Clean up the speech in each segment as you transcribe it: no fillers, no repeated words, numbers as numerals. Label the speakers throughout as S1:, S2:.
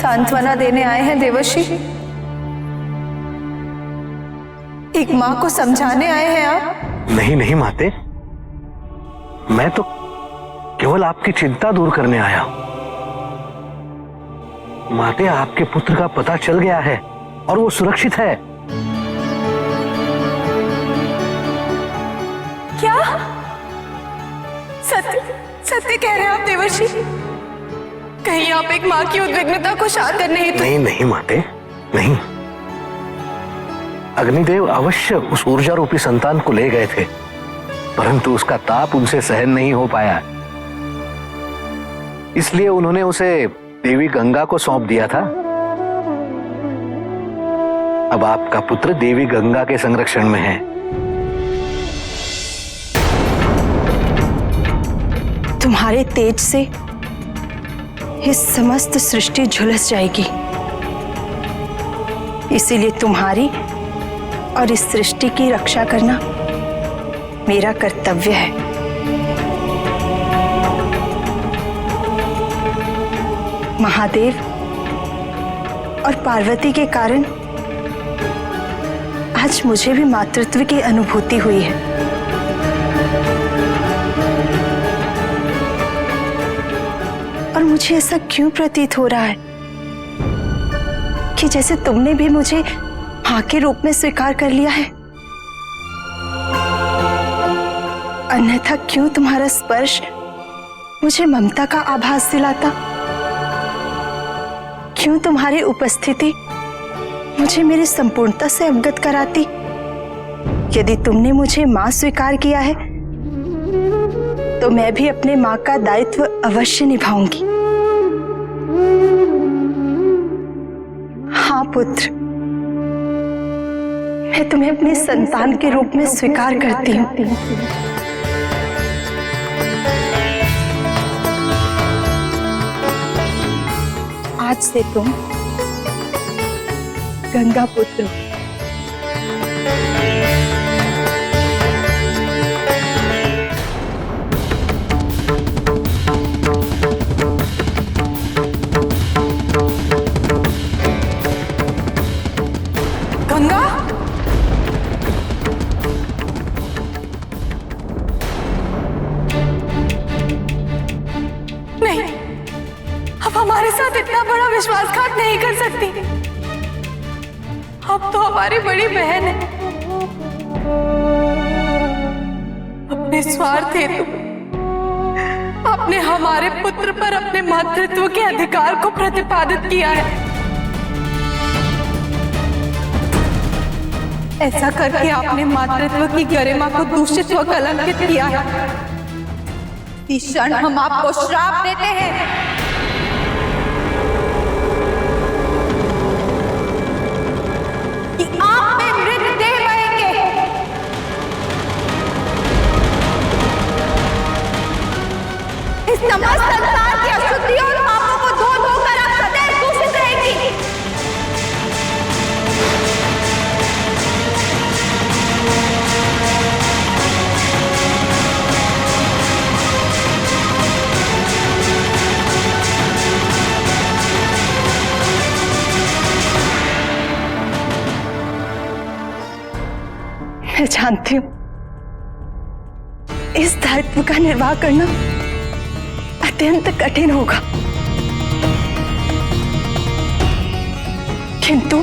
S1: सांत्वना देने आए हैं देवर्षि? एक मां को समझाने आए हैं आप?
S2: नहीं नहीं माते, मैं तो केवल आपकी चिंता दूर करने आया हूं। माते, आपके पुत्र का पता चल गया है और वो सुरक्षित है।
S1: क्या? सत्य सत्य कह रहे हैं आप देवर्षि? कहीं आप एक मां की उद्विग्नता को शांत नहीं तो?
S2: नहीं नहीं माते, नहीं। अग्निदेव अवश्य उस ऊर्जा रूपी संतान को ले गए थे, परंतु उसका ताप उनसे सहन नहीं हो पाया, इसलिए उन्होंने उसे देवी गंगा को सौंप दिया था। अब आपका पुत्र देवी गंगा के संरक्षण में है।
S1: तुम्हारे तेज से इस समस्त सृष्टि झुलस जाएगी, इसीलिए तुम्हारी और इस सृष्टि की रक्षा करना मेरा कर्तव्य है। महादेव और पार्वती के कारण आज मुझे भी मातृत्व की अनुभूति हुई है। और मुझे ऐसा क्यों प्रतीत हो रहा है कि जैसे तुमने भी मुझे मां के रूप में स्वीकार कर लिया है। अन्यथा क्यों तुम्हारा स्पर्श मुझे ममता का आभास दिलाता? क्यों तुम्हारी उपस्थिति मुझे मेरी संपूर्णता से अवगत कराती? यदि तुमने मुझे मां स्वीकार किया है तो मैं भी अपने मां का दायित्व अवश्य निभाऊंगी। हाँ पुत्र, मैं तुम्हें अपने संतान के रूप में स्वीकार करती हूँ। आज से तुम गंगा पुत्र। गंगा, नहीं, अब हमारे साथ इतना बड़ा विश्वासघात नहीं कर सकती। अब तो हमारी बड़ी बहन है। अपने स्वार्थ हेतु आपने हमारे पुत्र पर अपने मातृत्व के अधिकार को प्रतिपादित किया है। ऐसा करके आपने मातृत्व की गरिमा को दूषित व कलंकित किया है। इस क्षण हम आपको श्राप देते हैं कि आप में मृतदेह बहेंगे। इस समस्त संसार की अशुद्धियों और पापों को धो धोकर आप सदैव दूषित रहेंगी। मैं जानती हूं इस दायित्व का निर्वाह करना अत्यंत कठिन होगा, किंतु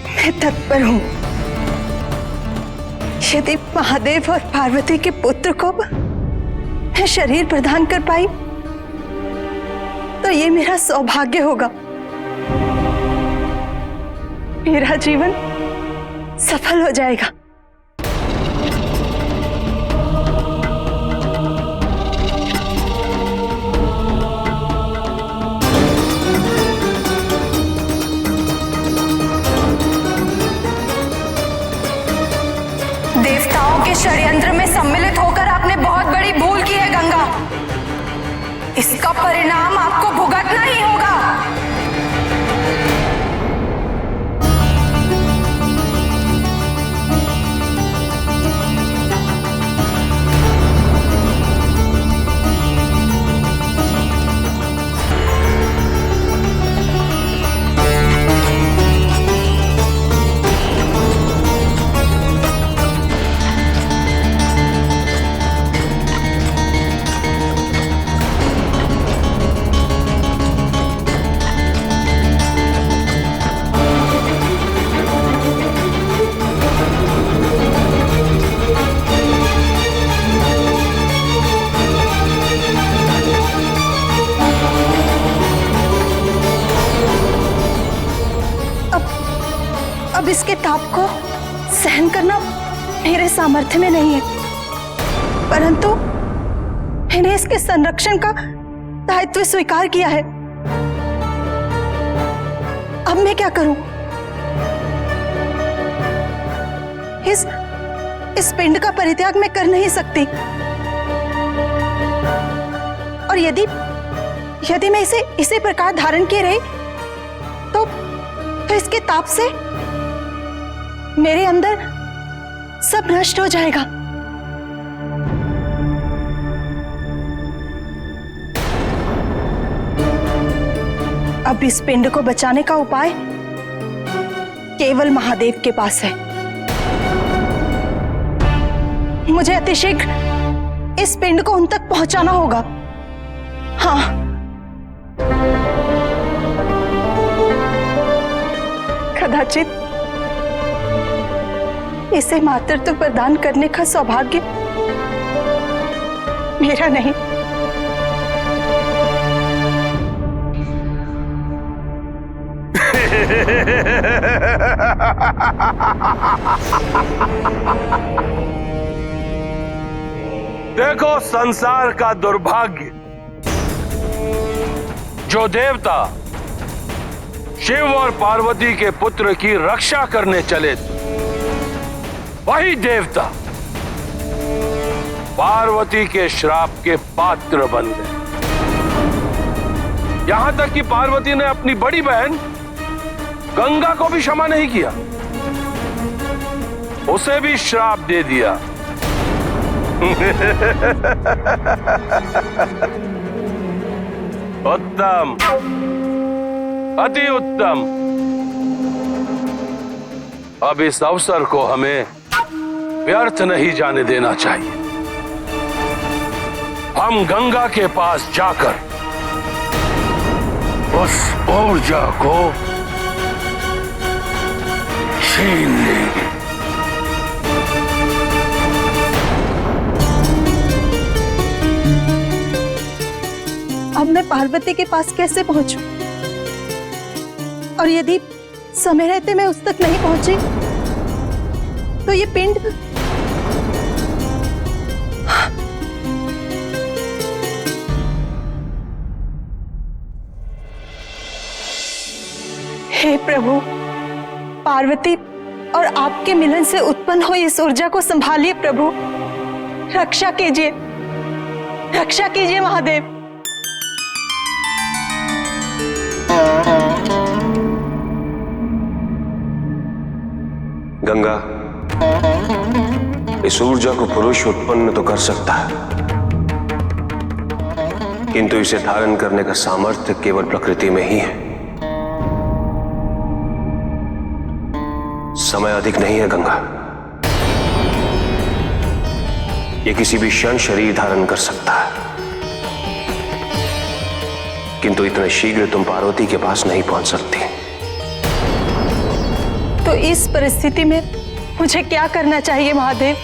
S1: मैं तत्पर हूं। यदि महादेव और पार्वती के पुत्र को मैं शरीर प्रदान कर पाई तो ये मेरा सौभाग्य होगा। मेरा जीवन सफल हो जाएगा। देवताओं के षड्यंत्र में सम्मिलित होकर आपने बहुत बड़ी भूल की है गंगा। इसका परिणाम आपको भुगतना ही होगा। करना मेरे सामर्थ्य में नहीं है, परंतु मैंने इसके संरक्षण का दायित्व स्वीकार किया है। अब मैं क्या करूं? इस पिंड का परित्याग मैं कर नहीं सकती, और यदि मैं इसे इसी प्रकार धारण किए रही तो इसके ताप से मेरे अंदर सब नष्ट हो जाएगा। अब इस पिंड को बचाने का उपाय केवल महादेव के पास है। मुझे अतिशीघ्र इस पिंड को उन तक पहुंचाना होगा। हाँ, कदाचित इसे मातृत्व प्रदान करने का सौभाग्य मेरा नहीं।
S3: देखो संसार का दुर्भाग्य, जो देवता शिव और पार्वती के पुत्र की रक्षा करने चले थे, वही देवता पार्वती के श्राप के पात्र बन गए। यहां तक कि पार्वती ने अपनी बड़ी बहन गंगा को भी क्षमा नहीं किया, उसे भी श्राप दे दिया। उत्तम, अति उत्तम। अब इस अवसर को हमें व्यर्थ नहीं जाने देना चाहिए। हम गंगा के पास जाकर उस ऊर्जा को छीन लेंगे।
S1: अब मैं पार्वती के पास कैसे पहुंचूं? और यदि समय रहते मैं उस तक नहीं पहुंची तो ये पिंड हे प्रभु, पार्वती और आपके मिलन से उत्पन्न हुई इस ऊर्जा को संभालिए प्रभु। रक्षा कीजिए, रक्षा कीजिए महादेव।
S4: गंगा, इस ऊर्जा को पुरुष उत्पन्न तो कर सकता है, किंतु इसे धारण करने का सामर्थ्य केवल प्रकृति में ही है। समय अधिक नहीं है गंगा, ये किसी भी क्षण शरीर धारण कर सकता है, किंतु इतने शीघ्र तुम पार्वती के पास नहीं पहुंच सकती।
S1: तो इस परिस्थिति में मुझे क्या करना चाहिए महादेव?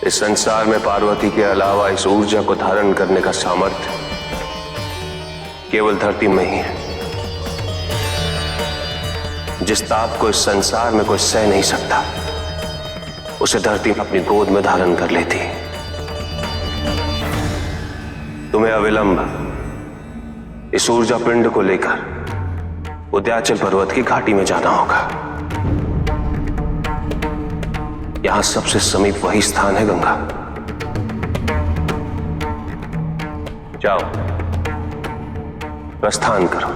S4: इस संसार में पार्वती के अलावा इस ऊर्जा को धारण करने का सामर्थ्य केवल धरती में ही है। जिस ताप को इस संसार में कोई सह नहीं सकता, उसे धरती अपनी गोद में धारण कर लेती है। तुम्हें अविलंब इस ऊर्जा पिंड को लेकर उद्याचल पर्वत की घाटी में जाना होगा। यहां सबसे समीप वही स्थान है गंगा। जाओ, प्रस्थान करो।